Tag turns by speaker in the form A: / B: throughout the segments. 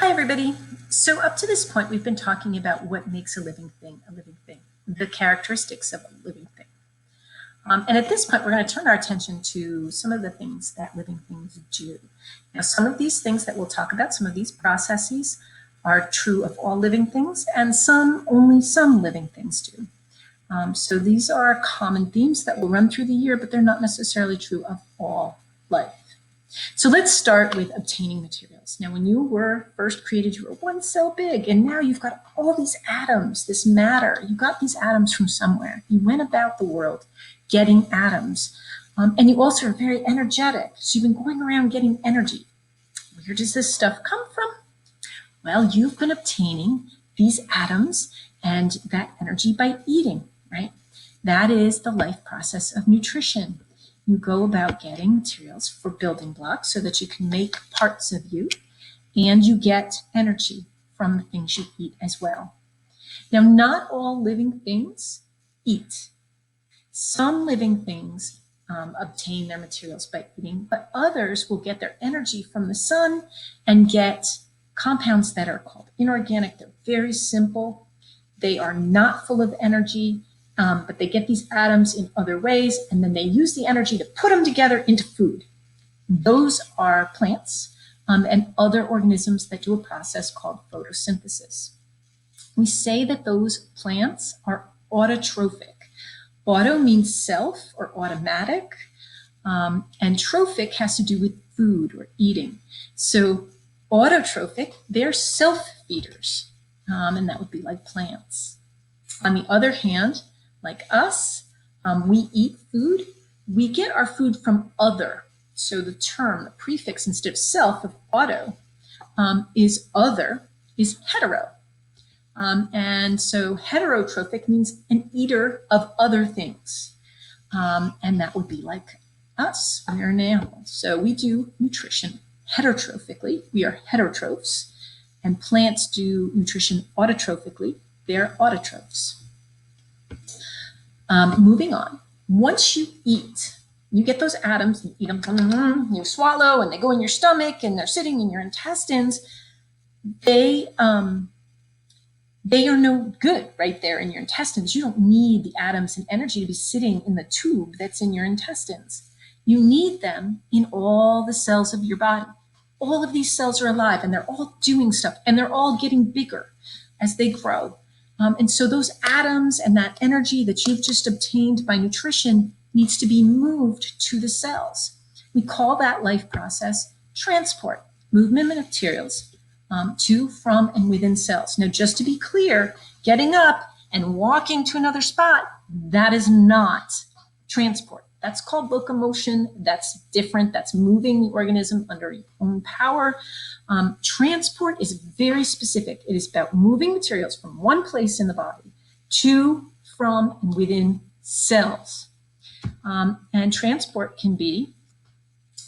A: Hi, everybody. So up to this point, we've been talking about what makes a living thing, the characteristics of a living thing. And at this point, we're going to turn our attention to some of the things that living things do. Now, some of these things that we'll talk about, some of these processes are true of all living things, and only some living things do. So these are common themes that will run through the year, but they're not necessarily true of all life. So let's start with obtaining materials. Now, when you were first created, you were one cell big, and now you've got all these atoms, this matter. You got these atoms from somewhere. You went about the world getting atoms, and you also are very energetic. So you've been going around getting energy. Where does this stuff come from? Well, you've been obtaining these atoms and that energy by eating, right? That is the life process of nutrition. You go about getting materials for building blocks so that you can make parts of you, and you get energy from the things you eat as well. Now, not all living things eat. Some living things obtain their materials by eating, but others will get their energy from the sun and get compounds that are called inorganic. They're very simple. They are not full of energy. But they get these atoms in other ways, and then they use the energy to put them together into food. Those are plants and other organisms that do a process called photosynthesis. We say that those plants are autotrophic. Auto means self or automatic, and trophic has to do with food or eating. So autotrophic, they're self-feeders, and that would be like plants. On the other hand, like us, we eat food. We get our food from other. So the term, the prefix instead of self of auto is other, is hetero. And so heterotrophic means an eater of other things. And that would be like us. We're an animal. So we do nutrition heterotrophically. We are heterotrophs. And plants do nutrition autotrophically. They're autotrophs. Moving on, once you eat, you get those atoms, you eat them, you swallow, and they go in your stomach, and they're sitting in your intestines. They are no good right there in your intestines. You don't need the atoms and energy to be sitting in the tube that's in your intestines. You need them in all the cells of your body. All of these cells are alive, and they're all doing stuff, and they're all getting bigger as they grow. And so those atoms and that energy that you've just obtained by nutrition needs to be moved to the cells. We call that life process transport, movement of materials to, from, and within cells. Now, just to be clear, getting up and walking to another spot, that is not transport. That's called locomotion. That's different. That's moving the organism under your own power. Transport is very specific. It is about moving materials from one place in the body to, from, and within cells. And transport can be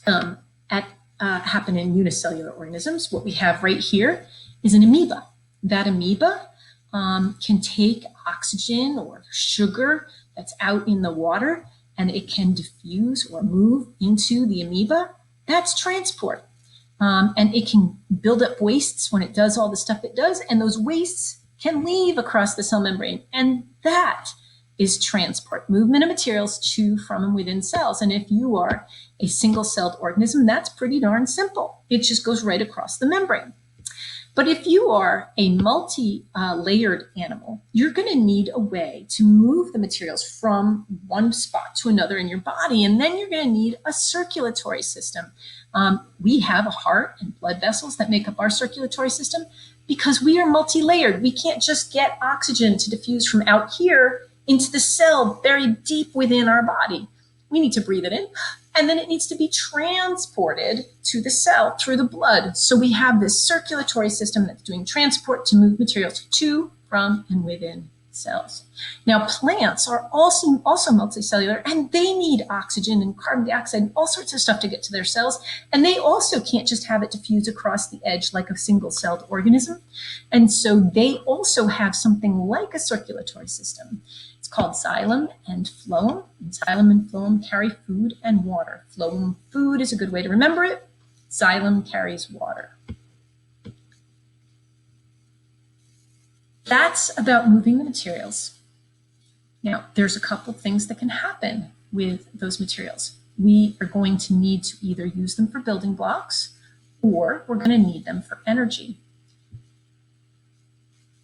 A: happen in unicellular organisms. What we have right here is an amoeba. That amoeba can take oxygen or sugar that's out in the water, and it can diffuse or move into the amoeba. That's transport. And it can build up wastes when it does all the stuff it does, and those wastes can leave across the cell membrane. And that is transport, movement of materials to, from, and within cells. And if you are a single-celled organism, that's pretty darn simple. It just goes right across the membrane. But if you are a multi-layered animal, you're going to need a way to move the materials from one spot to another in your body, and then you're going to need a circulatory system. We have a heart and blood vessels that make up our circulatory system because we are multi-layered. We can't just get oxygen to diffuse from out here into the cell very deep within our body. We need to breathe it in, and then it needs to be transported to the cell through the blood. So we have this circulatory system that's doing transport to move materials to, from, and within cells. Now, plants are also multicellular, and they need oxygen and carbon dioxide and all sorts of stuff to get to their cells. And they also can't just have it diffuse across the edge like a single-celled organism. And so they also have something like a circulatory system. It's called xylem and phloem. And xylem and phloem carry food and water. Phloem, food is a good way to remember it. Xylem carries water. That's about moving the materials. Now, there's a couple things that can happen with those materials. We are going to need to either use them for building blocks or we're going to need them for energy.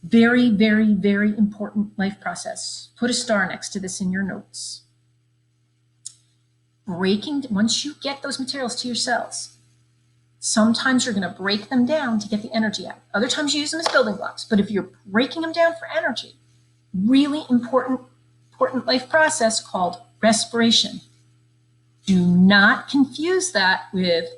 A: Very, very, very important life process. Put a star next to this in your notes. Once you get those materials to your cells, sometimes you're going to break them down to get the energy out. Other times you use them as building blocks. But if you're breaking them down for energy, really important life process called respiration. Do not confuse that with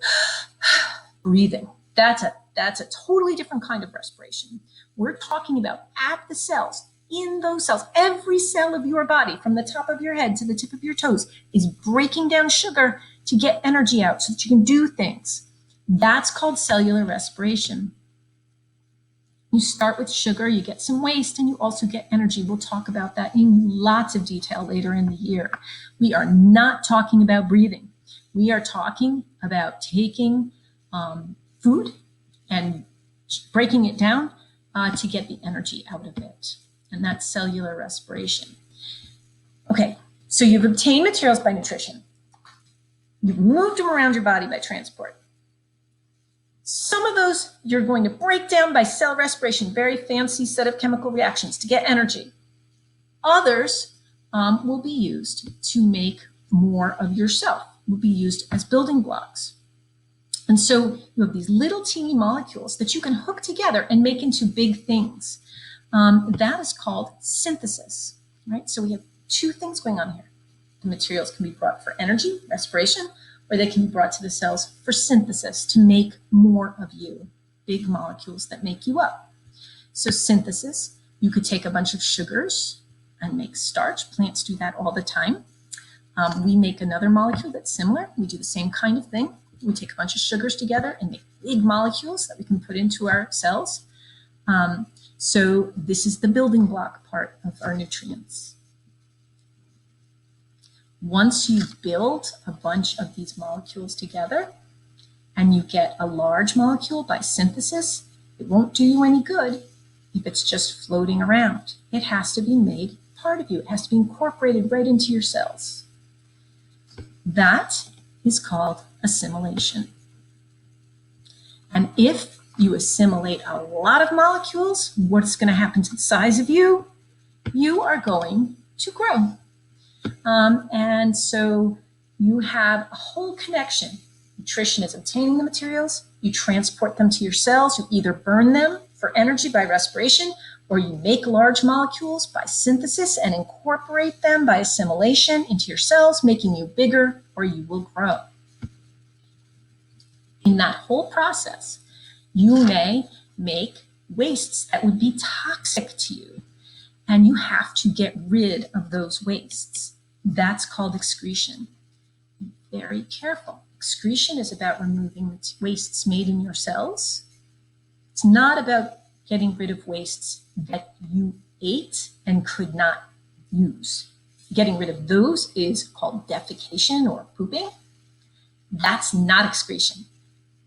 A: breathing. That's a totally different kind of respiration. We're talking about at the cells, in those cells, every cell of your body, from the top of your head to the tip of your toes, is breaking down sugar to get energy out so that you can do things. That's called cellular respiration. You start with sugar, you get some waste, and you also get energy. We'll talk about that in lots of detail later in the year. We are not talking about breathing. We are talking about taking food and breaking it down to get the energy out of it. And that's cellular respiration. Okay, so you've obtained materials by nutrition. You've moved them around your body by transport. Some of those you're going to break down by cell respiration, very fancy set of chemical reactions to get energy. Others will be used to make more of yourself, will be used as building blocks. And so you have these little teeny molecules that you can hook together and make into big things. That is called synthesis, right? So we have two things going on here. The materials can be brought for energy, respiration, or they can be brought to the cells for synthesis to make more of you, big molecules that make you up. So synthesis, you could take a bunch of sugars and make starch. Plants do that all the time. We make another molecule that's similar. We do the same kind of thing. We take a bunch of sugars together and make big molecules that we can put into our cells. So this is the building block part of our nutrients. Once you build a bunch of these molecules together and you get a large molecule by synthesis, it won't do you any good if it's just floating around. It has to be made part of you. It has to be incorporated right into your cells. That is called assimilation. And if you assimilate a lot of molecules, what's going to happen to the size of you? You are going to grow. And so you have a whole connection. Nutrition is obtaining the materials, you transport them to your cells, you either burn them for energy by respiration, or you make large molecules by synthesis and incorporate them by assimilation into your cells, making you bigger, or you will grow. In that whole process, you may make wastes that would be toxic to you, and you have to get rid of those wastes. That's called excretion. Be very careful. Excretion is about removing the wastes made in your cells. It's not about getting rid of wastes that you ate and could not use. Getting rid of those is called defecation or pooping. That's not excretion.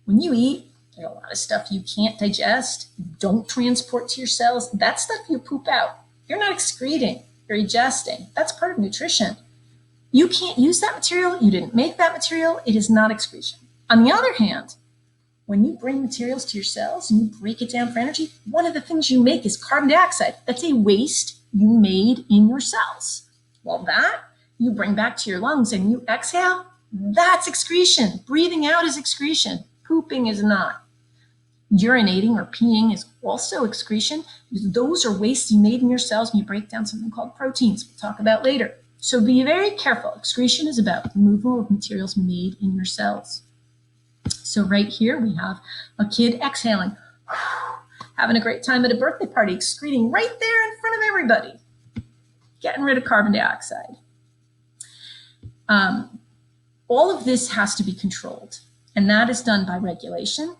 A: When you eat, there's a lot of stuff you can't digest, you don't transport to your cells. That stuff you poop out. You're not excreting, you're digesting. That's part of nutrition. You can't use that material. You didn't make that material. It is not excretion. On the other hand, when you bring materials to your cells and you break it down for energy, one of the things you make is carbon dioxide. That's a waste you made in your cells. Well, that you bring back to your lungs and you exhale, that's excretion. Breathing out is excretion. Pooping is not. Urinating or peeing is also excretion, because those are wastes you made in your cells when you break down something called proteins. We'll talk about later. So be very careful. Excretion is about removal of materials made in your cells. So right here we have a kid exhaling, having a great time at a birthday party, excreting right there in front of everybody, getting rid of carbon dioxide. All of this has to be controlled, and that is done by regulation.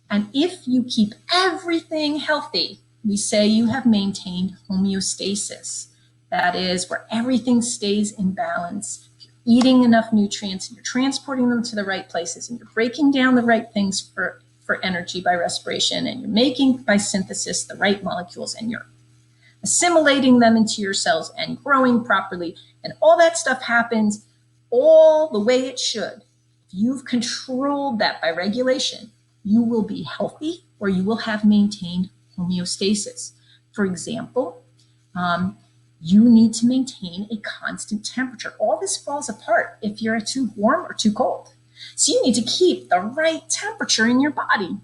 A: And if you keep everything healthy, we say you have maintained homeostasis. That is where everything stays in balance. If you're eating enough nutrients and you're transporting them to the right places and you're breaking down the right things for energy by respiration and you're making by synthesis the right molecules and you're assimilating them into your cells and growing properly. And all that stuff happens all the way it should. If you've controlled that by regulation, you will be healthy or you will have maintained homeostasis. For example, you need to maintain a constant temperature. All this falls apart if you're too warm or too cold. So you need to keep the right temperature in your body.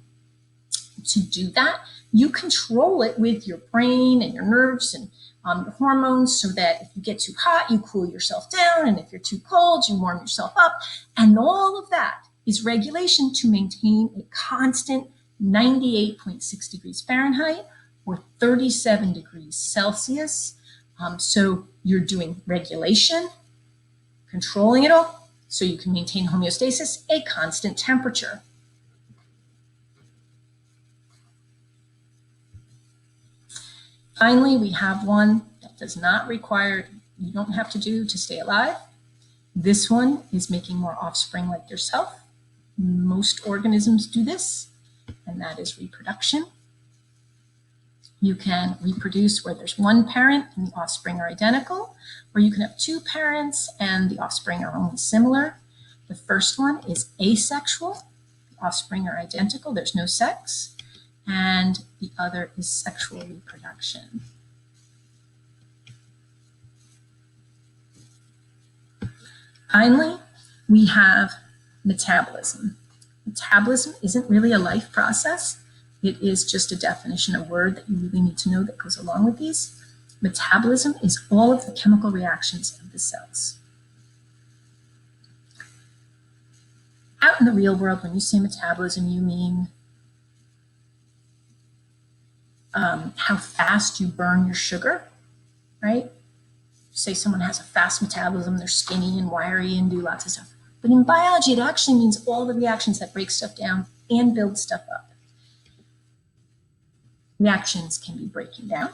A: To do that, you control it with your brain and your nerves and your hormones, so that if you get too hot, you cool yourself down, and if you're too cold, you warm yourself up. And all of that is regulation to maintain a constant 98.6 degrees Fahrenheit or 37 degrees Celsius. So you're doing regulation, controlling it all, so you can maintain homeostasis, a constant temperature. Finally, we have one that does not require, you don't have to do to stay alive. This one is making more offspring like yourself. Most organisms do this, and that is reproduction. You can reproduce where there's one parent and the offspring are identical, or you can have two parents and the offspring are only similar. The first one is asexual. The offspring are identical, there's no sex. And the other is sexual reproduction. Finally, we have metabolism. Metabolism isn't really a life process. It is just a definition, a word that you really need to know that goes along with these. Metabolism is all of the chemical reactions of the cells. Out in the real world, when you say metabolism, you mean how fast you burn your sugar, right? Say someone has a fast metabolism, they're skinny and wiry and do lots of stuff. But in biology, it actually means all the reactions that break stuff down and build stuff up. Reactions can be breaking down,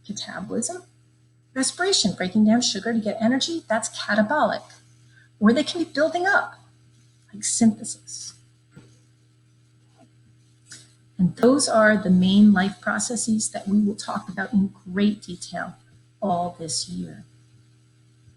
A: catabolism. Respiration, breaking down sugar to get energy, that's catabolic. Or they can be building up, like synthesis. And those are the main life processes that we will talk about in great detail all this year.